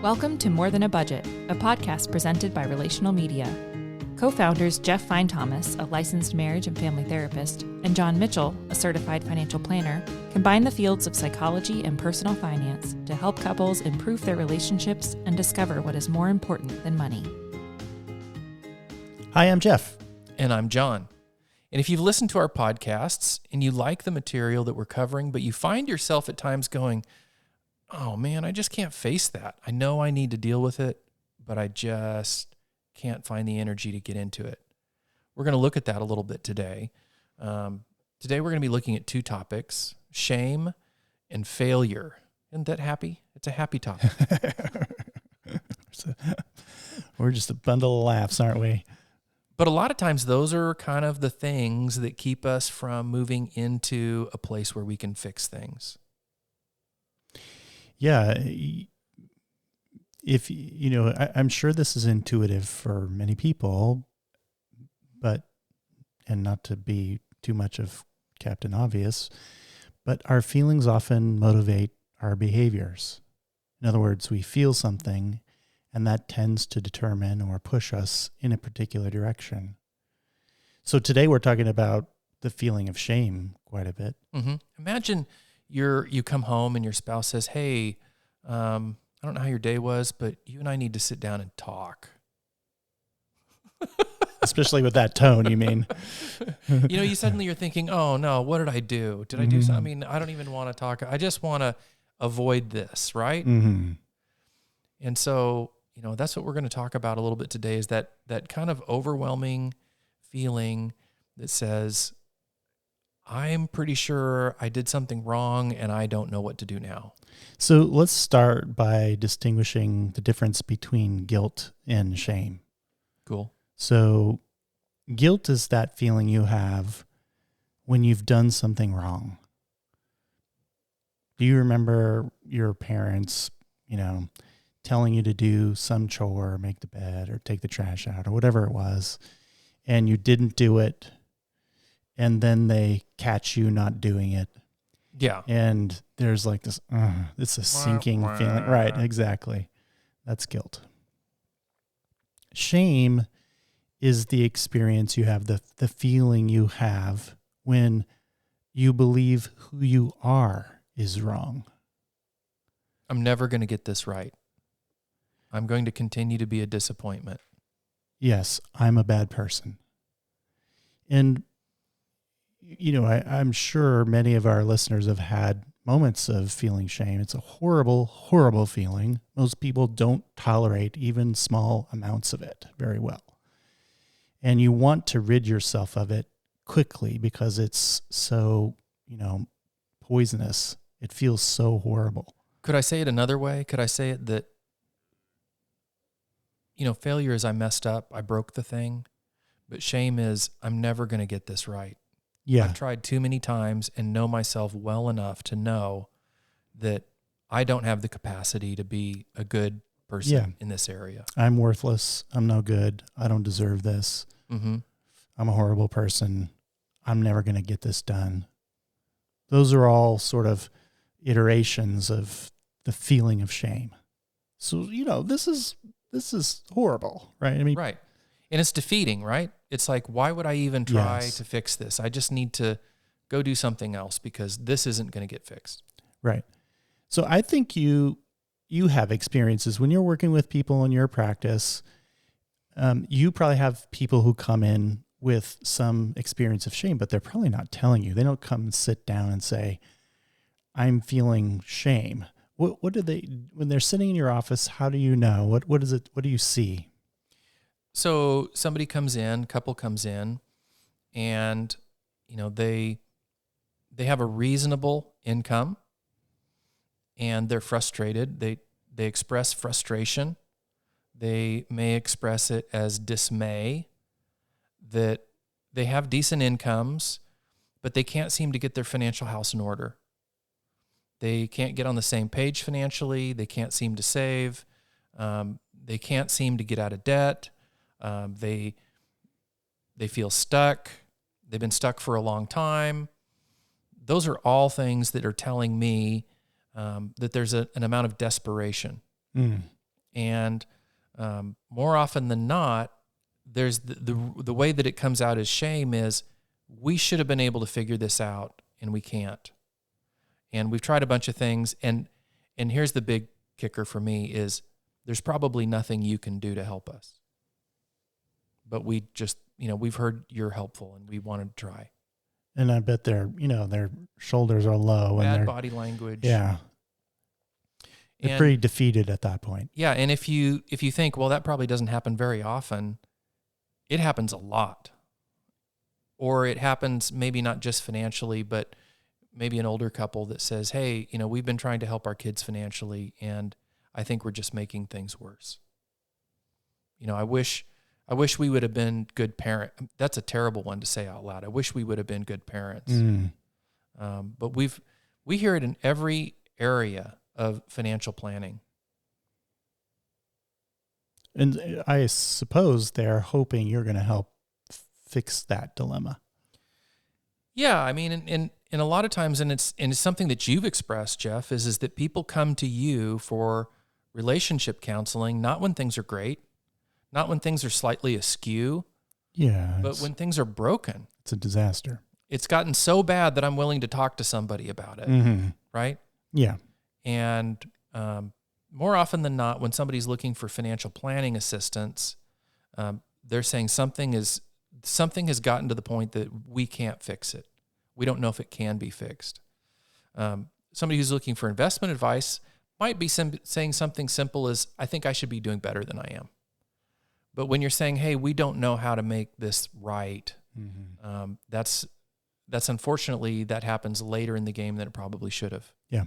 Welcome to More Than a Budget, a podcast presented by Relational Media. Co-founders Jeff Fine-Thomas, a licensed marriage and family therapist, and John Mitchell, a certified financial planner, combine the fields of psychology and personal finance to help couples improve their relationships and discover what is more important than money. Hi, I'm Jeff. And I'm John. And if you've listened to our podcasts and you like the material that we're covering, but you find yourself at times going, oh man, I just can't face that. I know I need to deal with it, but I just can't find the energy to get into it. We're going to look at that a little bit today. Today we're going to be looking at two topics, shame and failure. Isn't that happy? It's a happy topic. We're just a bundle of laughs, aren't we? But a lot of times those are kind of the things that keep us from moving into a place where we can fix things. Yeah. If, you know, I'm sure this is intuitive for many people, and not to be too much of Captain Obvious, but our feelings often motivate our behaviors. In other words, we feel something and that tends to determine or push us in a particular direction. So today we're talking about the feeling of shame quite a bit. Mm-hmm. Imagine you come home and your spouse says, hey, I don't know how your day was, but you and I need to sit down and talk. Especially with that tone, you mean? You're thinking, oh no, what did I do? Did I do something? I mean, I don't even want to talk. I just want to avoid this, right? Mm-hmm. And so, that's what we're going to talk about a little bit today is that kind of overwhelming feeling that says, I'm pretty sure I did something wrong and I don't know what to do now. So let's start by distinguishing the difference between guilt and shame. Cool. So guilt is that feeling you have when you've done something wrong. Do you remember your parents, telling you to do some chore, make the bed or take the trash out or whatever it was, and you didn't do it? And then they catch you not doing it. Yeah. And there's like this, it's a sinking feeling. Right, exactly. That's guilt. Shame is the experience you have, the feeling you have when you believe who you are is wrong. I'm never going to get this right. I'm going to continue to be a disappointment. Yes, I'm a bad person. And I'm sure many of our listeners have had moments of feeling shame. It's a horrible, horrible feeling. Most people don't tolerate even small amounts of it very well. And you want to rid yourself of it quickly because it's so, poisonous. It feels so horrible. Could I say it another way? Could I say it that, failure is I messed up, I broke the thing, but shame is I'm never going to get this right. Yeah. I've tried too many times and know myself well enough to know that I don't have the capacity to be a good person in this area. I'm worthless. I'm no good. I don't deserve this. Mm-hmm. I'm a horrible person. I'm never going to get this done. Those are all sort of iterations of the feeling of shame. So, this is horrible, right? I mean, right. And it's defeating, right? It's like, why would I even try Yes. to fix this? I just need to go do something else because this isn't going to get fixed. Right. So I think you have experiences when you're working with people in your practice. You probably have people who come in with some experience of shame, but they're probably not telling you. They don't come and sit down and say, I'm feeling shame. What do they, when they're sitting in your office, how do you know? What is it? What do you see? So somebody comes in, couple comes in, and they have a reasonable income, and they're frustrated. They express frustration. They may express it as dismay that they have decent incomes, but they can't seem to get their financial house in order. They can't get on the same page financially. They can't seem to save. They can't seem to get out of debt. They feel stuck. They've been stuck for a long time. Those are all things that are telling me that there's an amount of desperation. Mm. And more often than not, there's the way that it comes out as shame is we should have been able to figure this out and we can't. And we've tried a bunch of things. And here's the big kicker for me is there's probably nothing you can do to help us. But we just, we've heard you're helpful and we wanted to try. And I bet their shoulders are low. Bad and their body language. Yeah. They're pretty defeated at that point. Yeah. And if you think, well, that probably doesn't happen very often, it happens a lot. Or it happens maybe not just financially, but maybe an older couple that says, hey, we've been trying to help our kids financially and I think we're just making things worse. I wish we would have been good parents. That's a terrible one to say out loud. I wish we would have been good parents. But we hear it in every area of financial planning. And I suppose they're hoping you're going to help fix that dilemma. Yeah, I mean, and a lot of times, and it's something that you've expressed, Jeff, is that people come to you for relationship counseling, not when things are great, not when things are slightly askew, but when things are broken. It's a disaster. It's gotten so bad that I'm willing to talk to somebody about it, right? Yeah. And more often than not, when somebody's looking for financial planning assistance, they're saying something has gotten to the point that we can't fix it. We don't know if it can be fixed. Somebody who's looking for investment advice might be saying something simple as, I think I should be doing better than I am. But when you're saying, hey, we don't know how to make this right, that's unfortunately, that happens later in the game than it probably should have. Yeah.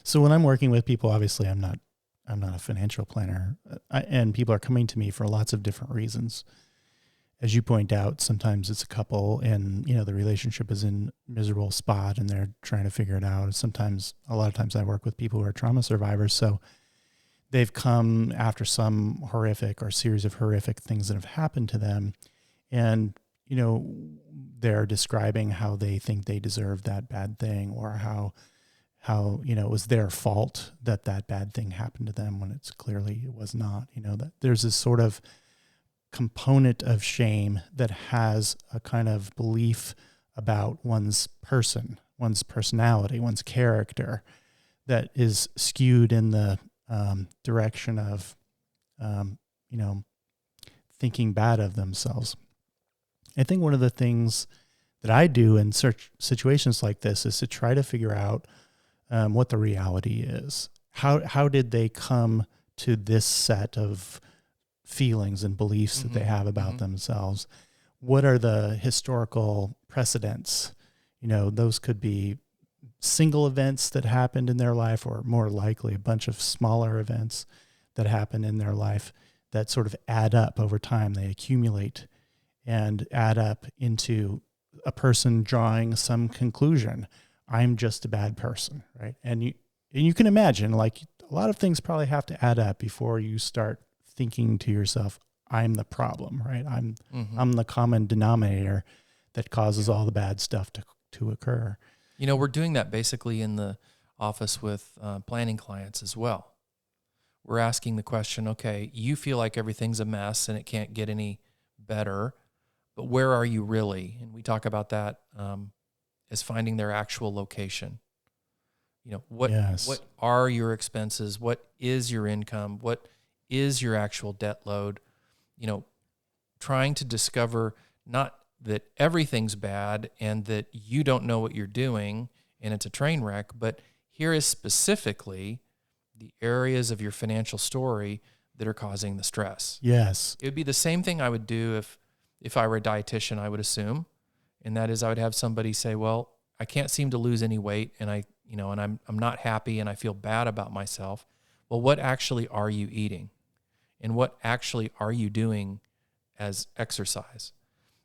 So when I'm working with people, obviously I'm not a financial planner, and people are coming to me for lots of different reasons. As you point out, sometimes it's a couple and, the relationship is in a miserable spot and they're trying to figure it out. A lot of times I work with people who are trauma survivors. So they've come after some horrific or series of horrific things that have happened to them. And, they're describing how they think they deserve that bad thing, or how it was their fault that bad thing happened to them when it's clearly it was not. That there's this sort of component of shame that has a kind of belief about one's person, one's personality, one's character that is skewed in the direction of, thinking bad of themselves. I think one of the things that I do in situations like this is to try to figure out what the reality is. How did they come to this set of feelings and beliefs that they have about themselves? What are the historical precedents? Those could be single events that happened in their life, or more likely a bunch of smaller events that happen in their life that sort of add up over time. They accumulate and add up into a person drawing some conclusion. I'm just a bad person, right? And you can imagine, like, a lot of things probably have to add up before you start thinking to yourself, I'm the problem, right? I'm the common denominator that causes all the bad stuff to occur. We're doing that basically in the office with planning clients as well. We're asking the question, okay, you feel like everything's a mess and it can't get any better, but where are you really? And we talk about that as finding their actual location. What are your expenses? What is your income? What is your actual debt load? Trying to discover not that everything's bad and that you don't know what you're doing and it's a train wreck, but here is specifically the areas of your financial story that are causing the stress. Yes. It would be the same thing I would do if I were a dietitian, I would assume. And that is, I would have somebody say, well, I can't seem to lose any weight and I'm not happy and I feel bad about myself. Well, what actually are you eating? And what actually are you doing as exercise?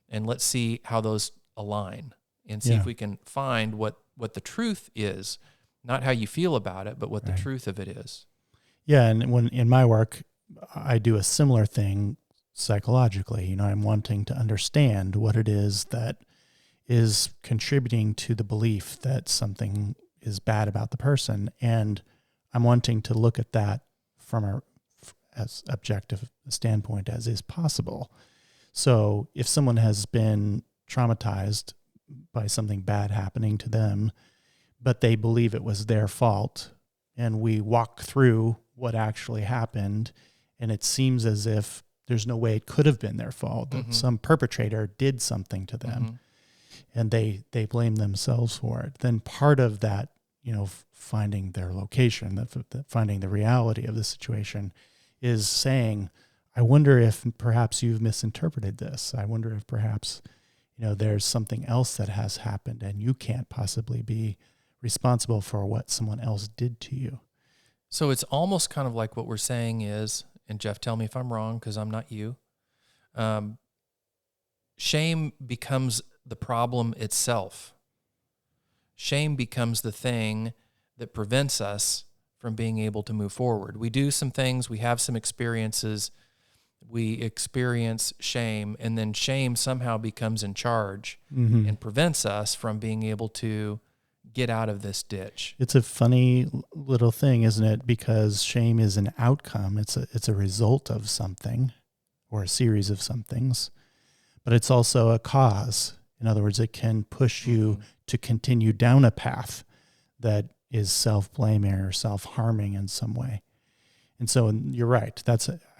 And let's see how those align and see if we can find what the truth is, not how you feel about it, but what the truth of it is. Yeah. And when in my work, I do a similar thing psychologically. I'm wanting to understand what it is that is contributing to the belief that something is bad about the person. And I'm wanting to look at that from as objective a standpoint as is possible. So if someone has been traumatized by something bad happening to them, but they believe it was their fault, and we walk through what actually happened, and it seems as if there's no way it could have been their fault, that some perpetrator did something to them, and they blame themselves for it, then part of that, finding their location, finding the reality of the situation is saying, I wonder if perhaps you've misinterpreted this. I wonder if perhaps, there's something else that has happened and you can't possibly be responsible for what someone else did to you. So it's almost kind of like what we're saying is, and Jeff, tell me if I'm wrong because I'm not you, shame becomes the problem itself. Shame becomes the thing that prevents us from being able to move forward. We do some things, we have some experiences, we experience shame, and then shame somehow becomes in charge and prevents us from being able to get out of this ditch. It's a funny little thing, isn't it? Because shame is an outcome. It's a result of something or a series of somethings, but it's also a cause. In other words, it can push you to continue down a path that is self-blaming or self-harming in some way. And so you're right.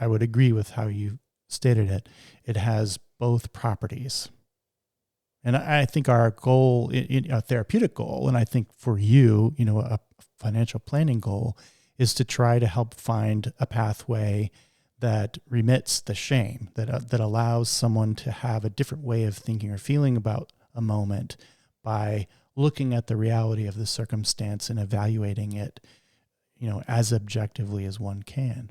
I would agree with how you stated it. It has both properties. And I think our goal, a therapeutic goal, and I think for you, a financial planning goal, is to try to help find a pathway that remits the shame, that allows someone to have a different way of thinking or feeling about a moment by looking at the reality of the circumstance and evaluating it, as objectively as one can.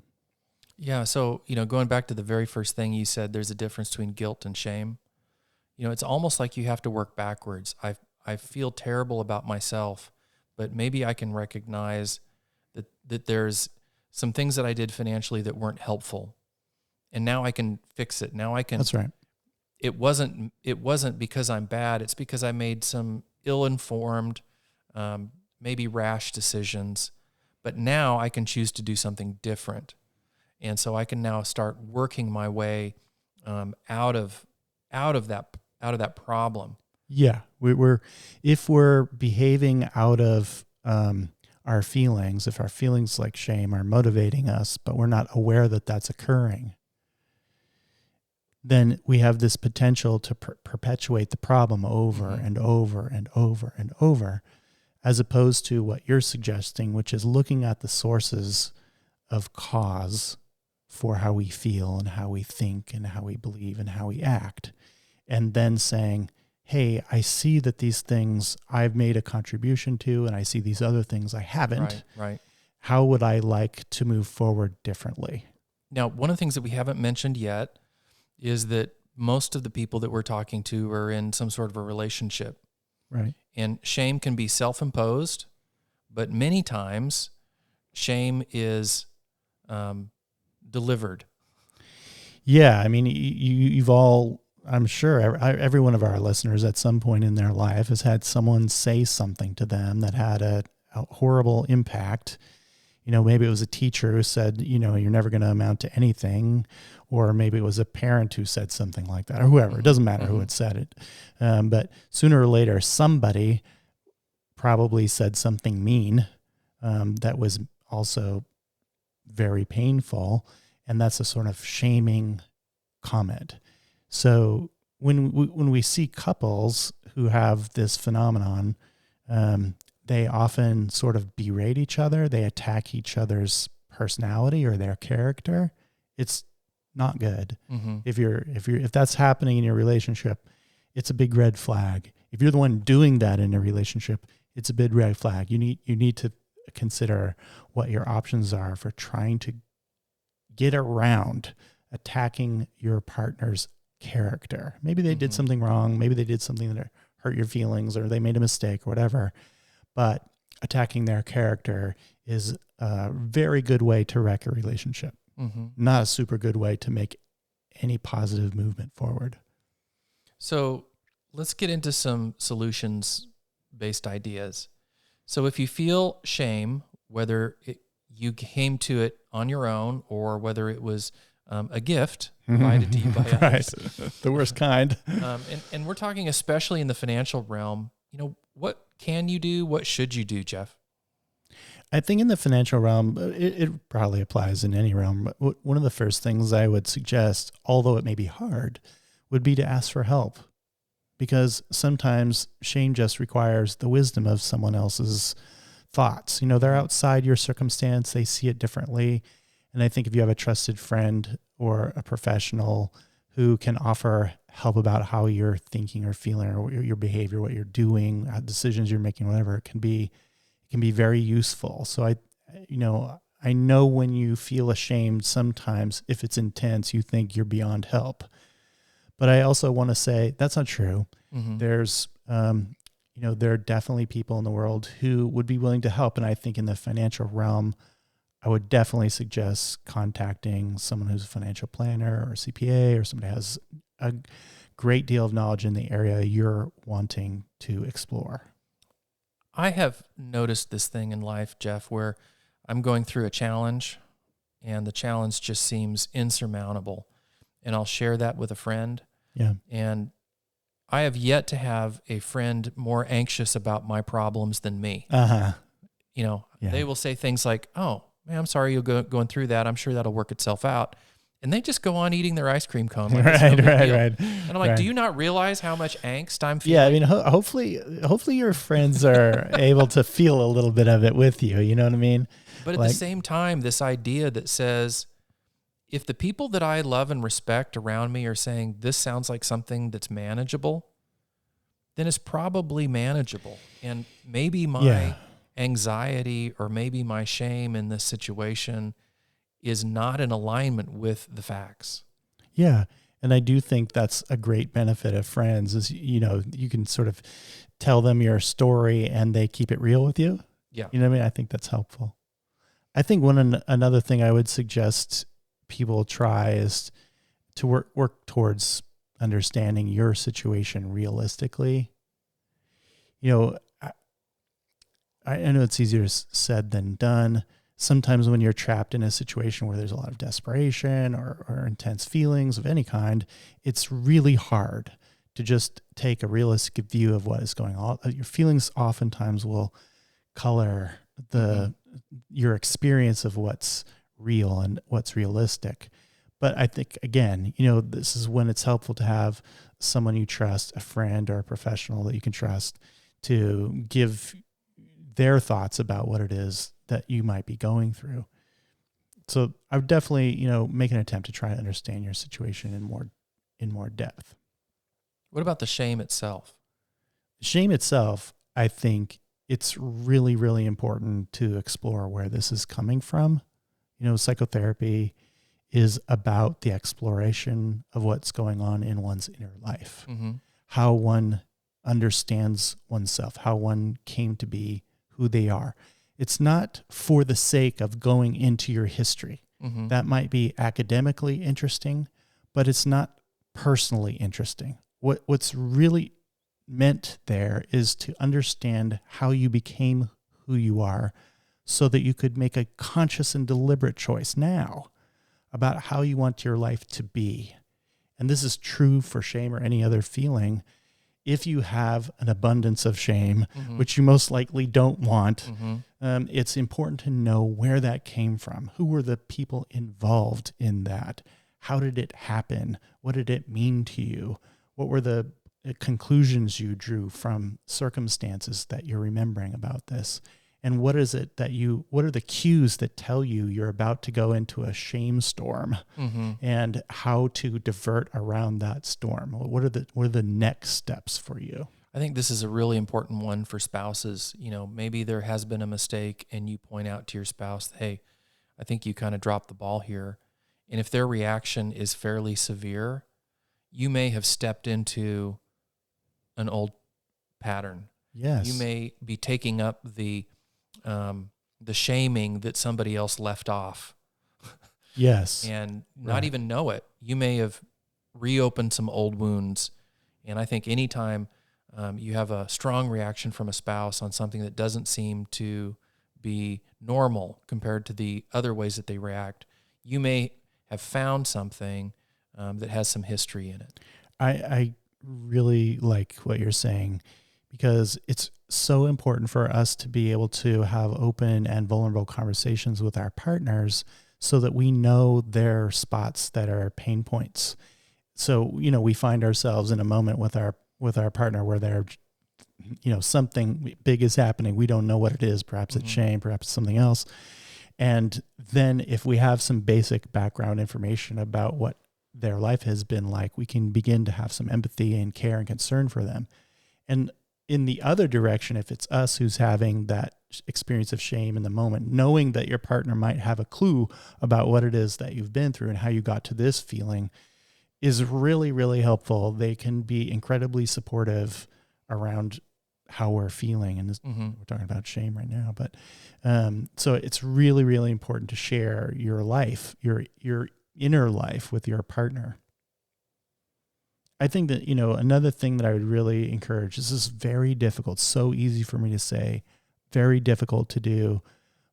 Yeah. So, going back to the very first thing you said, there's a difference between guilt and shame. It's almost like you have to work backwards. I feel terrible about myself, but maybe I can recognize that there's some things that I did financially that weren't helpful. And now I can fix it. Now I can. That's right. It wasn't because I'm bad. It's because I made some ill-informed, maybe rash decisions. But now I can choose to do something different. And so I can now start working my way out of that problem. Yeah, if we're behaving out of our feelings, if our feelings like shame are motivating us, but we're not aware that that's occurring, then we have this potential to perpetuate the problem over and over and over and over, as opposed to what you're suggesting, which is looking at the sources of cause for how we feel and how we think and how we believe and how we act. And then saying, hey, I see that these things I've made a contribution to, and I see these other things I haven't. Right. How would I like to move forward differently? Now, one of the things that we haven't mentioned yet is that most of the people that we're talking to are in some sort of a relationship. Right. And shame can be self-imposed, but many times shame is delivered. Yeah, I mean, you've all, I'm sure every one of our listeners at some point in their life has had someone say something to them that had a horrible impact. Maybe it was a teacher who said, you're never going to amount to anything, or maybe it was a parent who said something like that, or whoever. It doesn't matter who had said it. But sooner or later, somebody probably said something mean that was also very painful, and that's a sort of shaming comment. So when we see couples who have this phenomenon, they often sort of berate each other. They attack each other's personality or their character. It's not good. If that's happening in your relationship, it's a big red flag. If you're the one doing that in a relationship, it's a big red flag. You need to consider what your options are for trying to get around attacking your partner's character. Maybe they did something wrong. Maybe they did something that hurt your feelings, or they made a mistake or whatever. But attacking their character is a very good way to wreck a relationship. Not a super good way to make any positive movement forward. So let's get into some solutions-based ideas. So if you feel shame, whether you came to it on your own or whether it was a gift provided to you by others. The worst kind. And we're talking especially in the financial realm. What can you do? What should you do, Jeff? I think in the financial realm, it probably applies in any realm. But one of the first things I would suggest, although it may be hard, would be to ask for help. Because sometimes shame just requires the wisdom of someone else's thoughts. They're outside your circumstance. They see it differently. And I think if you have a trusted friend or a professional who can offer help about how you're thinking or feeling or your behavior, what you're doing, decisions you're making, whatever, it can be very useful. So I know when you feel ashamed, sometimes if it's intense, you think you're beyond help. But I also want to say that's not true. Mm-hmm. There's, there are definitely people in the world who would be willing to help. And I think in the financial realm, I would definitely suggest contacting someone who's a financial planner or a CPA or somebody who has a great deal of knowledge in the area you're wanting to explore. I have noticed this thing in life, Jeff, where I'm going through a challenge and the challenge just seems insurmountable. And I'll share that with a friend. Yeah. And I have yet to have a friend more anxious about my problems than me. Uh-huh. They will say things like, "Oh, man, I'm sorry you're going through that. I'm sure that'll work itself out." And they just go on eating their ice cream cone. Like Right. And I'm like, do you not realize how much angst I'm feeling? Yeah, I mean, hopefully your friends are able to feel a little bit of it with you. You know what I mean? But at the same time, this idea that says, if the people that I love and respect around me are saying this sounds like something that's manageable, then it's probably manageable. And maybe my anxiety or maybe my shame in this situation is not in alignment with the facts. Yeah. And I do think that's a great benefit of friends is, you can sort of tell them your story and they keep it real with you. Yeah. You know what I mean? I think that's helpful. I think another thing I would suggest people try is to work towards understanding your situation realistically. I know it's easier said than done. Sometimes when you're trapped in a situation where there's a lot of desperation or intense feelings of any kind, it's really hard to just take a realistic view of what is going on. Your feelings oftentimes will color your experience of what's real and what's realistic. But I think, again, this is when it's helpful to have someone you trust, a friend or a professional that you can trust, to give their thoughts about what it is that you might be going through. So I would definitely, make an attempt to try to understand your situation in more depth. What about the shame itself? Shame itself, I think it's really, really important to explore where this is coming from. Psychotherapy is about the exploration of what's going on in one's inner life, how one understands oneself, how one came to be who they are. It's not for the sake of going into your history. That might be academically interesting, but it's not personally interesting. What's really meant there is to understand how you became who you are so that you could make a conscious and deliberate choice now about how you want your life to be. And this is true for shame or any other feeling. If you have an abundance of shame, which you most likely don't want, it's important to know where that came from. Who were the people involved in that? How did it happen? What did it mean to you? What were the conclusions you drew from circumstances that you're remembering about this? And what is it what are the cues that tell you you're about to go into a shame storm and how to divert around that storm? What are the next steps for you? I think this is a really important one for spouses. Maybe there has been a mistake and you point out to your spouse, hey, I think you kind of dropped the ball here. And if their reaction is fairly severe, you may have stepped into an old pattern. Yes. You may be taking up the shaming that somebody else left off. Yes. And not even know it. You may have reopened some old wounds. And I think anytime you have a strong reaction from a spouse on something that doesn't seem to be normal compared to the other ways that they react, you may have found something that has some history in it. I really like what you're saying, because it's so important for us to be able to have open and vulnerable conversations with our partners so that we know their spots that are pain points. So, we find ourselves in a moment with our partner where they're, something big is happening. We don't know what it is. Perhaps it's shame, perhaps it's something else. And then if we have some basic background information about what their life has been like, we can begin to have some empathy and care and concern for them. And in the other direction, if it's us who's having that experience of shame in the moment, knowing that your partner might have a clue about what it is that you've been through and how you got to this feeling is really, really helpful. They can be incredibly supportive around how we're feeling. And we're talking about shame right now, but so it's really, really important to share your life, your inner life with your partner. I think that, another thing that I would really encourage, this is very difficult, so easy for me to say, very difficult to do,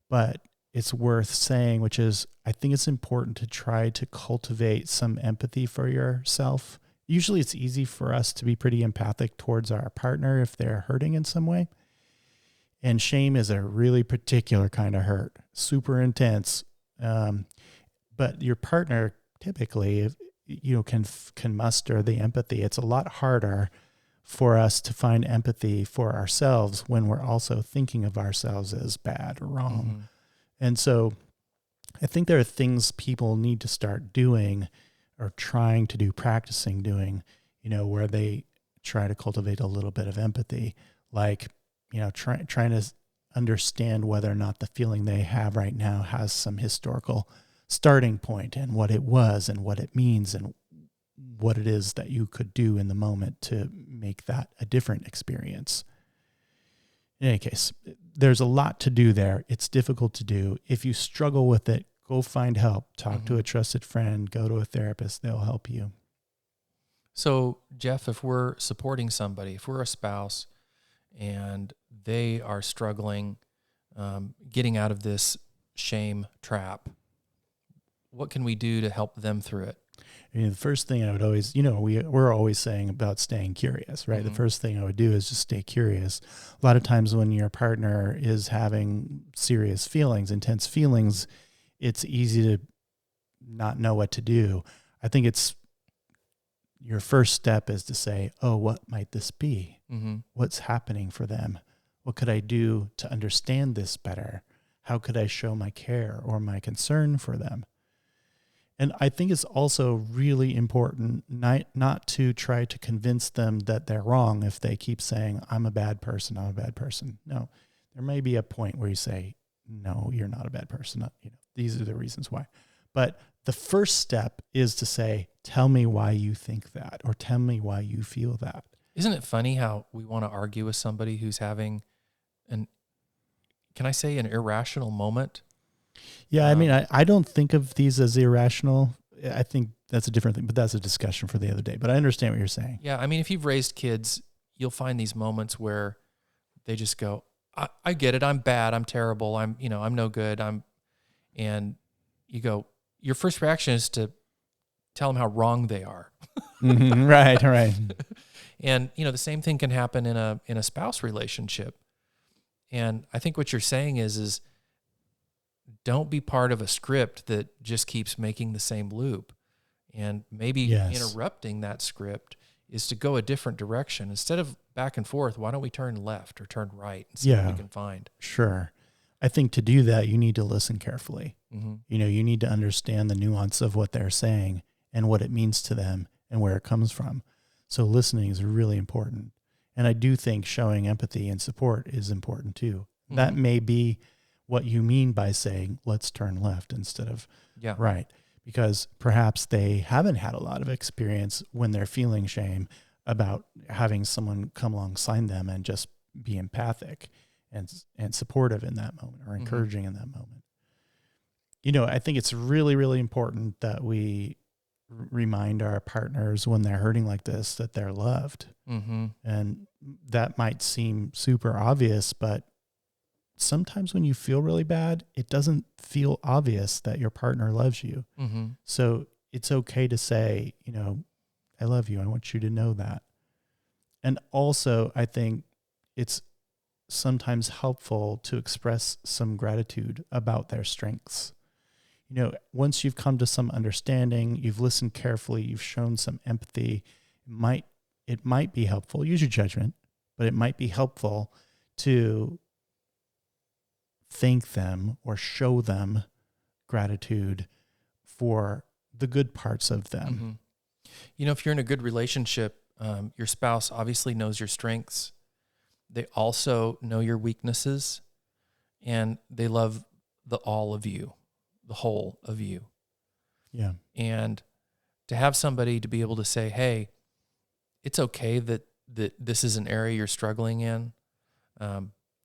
but it's worth saying, which is, I think it's important to try to cultivate some empathy for yourself. Usually it's easy for us to be pretty empathic towards our partner if they're hurting in some way. And shame is a really particular kind of hurt, super intense. But your partner typically, can muster the empathy. It's a lot harder for us to find empathy for ourselves when we're also thinking of ourselves as bad or wrong. And so I think there are things people need to start doing or trying to do, practicing doing, where they try to cultivate a little bit of empathy, like, trying to understand whether or not the feeling they have right now has some historical starting point and what it was and what it means and what it is that you could do in the moment to make that a different experience. In any case, there's a lot to do there. It's difficult to do. If you struggle with it, go find help. Talk to a trusted friend. Go to a therapist. They'll help you. So, Jeff, if we're supporting somebody, if we're a spouse and they are struggling getting out of this shame trap, what can we do to help them through it? The first thing I would always, we're always saying about staying curious, right? The first thing I would do is just stay curious. A lot of times when your partner is having serious feelings, intense feelings, it's easy to not know what to do. I think it's your first step is to say, oh, what might this be? What's happening for them? What could I do to understand this better? How could I show my care or my concern for them? And I think it's also really important not to try to convince them that they're wrong if they keep saying, I'm a bad person, I'm a bad person. No, there may be a point where you say, no, you're not a bad person. These are the reasons why. But the first step is to say, tell me why you think that, or tell me why you feel that. Isn't it funny how we want to argue with somebody who's having an irrational moment? Yeah, I mean, I don't think of these as irrational. I think that's a different thing, but that's a discussion for the other day. But I understand what you're saying. Yeah, I mean, if you've raised kids, you'll find these moments where they just go, I get it, I'm bad, I'm terrible, I'm no good, and you go, your first reaction is to tell them how wrong they are. Right. And the same thing can happen in a spouse relationship. And I think what you're saying is don't be part of a script that just keeps making the same loop. And maybe interrupting that script is to go a different direction. Instead of back and forth, why don't we turn left or turn right and see what we can find? Sure. I think to do that, you need to listen carefully. You need to understand the nuance of what they're saying and what it means to them and where it comes from. So listening is really important. And I do think showing empathy and support is important too. That may be what you mean by saying, let's turn left instead of right. Because perhaps they haven't had a lot of experience when they're feeling shame about having someone come alongside them and just be empathic and supportive in that moment or encouraging in that moment. I think it's really, really important that we remind our partners when they're hurting like this that they're loved. And that might seem super obvious, but sometimes when you feel really bad, it doesn't feel obvious that your partner loves you. Mm-hmm. So it's okay to say, I love you. I want you to know that. And also, I think it's sometimes helpful to express some gratitude about their strengths. Once you've come to some understanding, you've listened carefully, you've shown some empathy, it might be helpful. Use your judgment, but it might be helpful to thank them or show them gratitude for the good parts of them. Mm-hmm. If you're in a good relationship, your spouse obviously knows your strengths. They also know your weaknesses, and they love the all of you, the whole of you. Yeah. And to have somebody to be able to say, hey, it's okay that this is an area you're struggling in.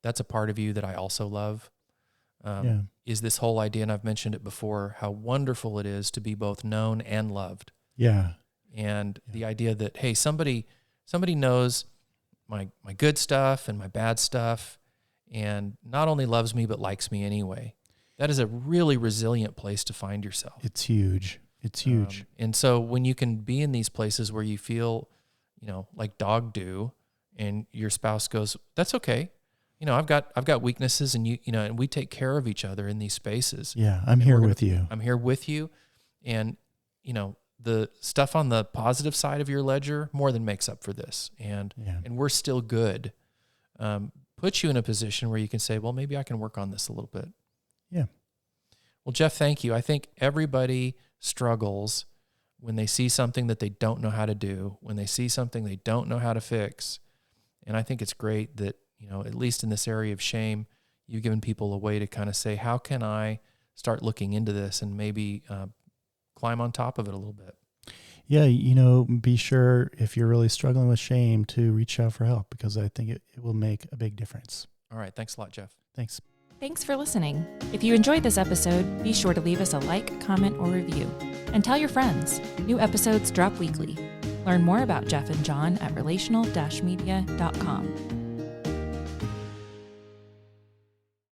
That's a part of you that I also love. Is this whole idea, and I've mentioned it before, how wonderful it is to be both known and loved. Yeah. And the idea that, hey, somebody knows my good stuff and my bad stuff, and not only loves me, but likes me anyway. That is a really resilient place to find yourself. It's huge. It's huge. And so when you can be in these places where you feel, like dog do, and your spouse goes, that's okay. I've got weaknesses, and and we take care of each other in these spaces. Yeah. I'm here with you. I'm here with you. And, the stuff on the positive side of your ledger more than makes up for this. And we're still good. Puts you in a position where you can say, well, maybe I can work on this a little bit. Yeah. Well, Jeff, thank you. I think everybody struggles when they see something that they don't know how to do, when they see something they don't know how to fix. And I think it's great that, at least in this area of shame, you've given people a way to kind of say, how can I start looking into this and maybe climb on top of it a little bit? Yeah, be sure if you're really struggling with shame to reach out for help, because I think it will make a big difference. All right. Thanks a lot, Jeff. Thanks. Thanks for listening. If you enjoyed this episode, be sure to leave us a like, comment, or review. And tell your friends. New episodes drop weekly. Learn more about Jeff and John at relational-media.com.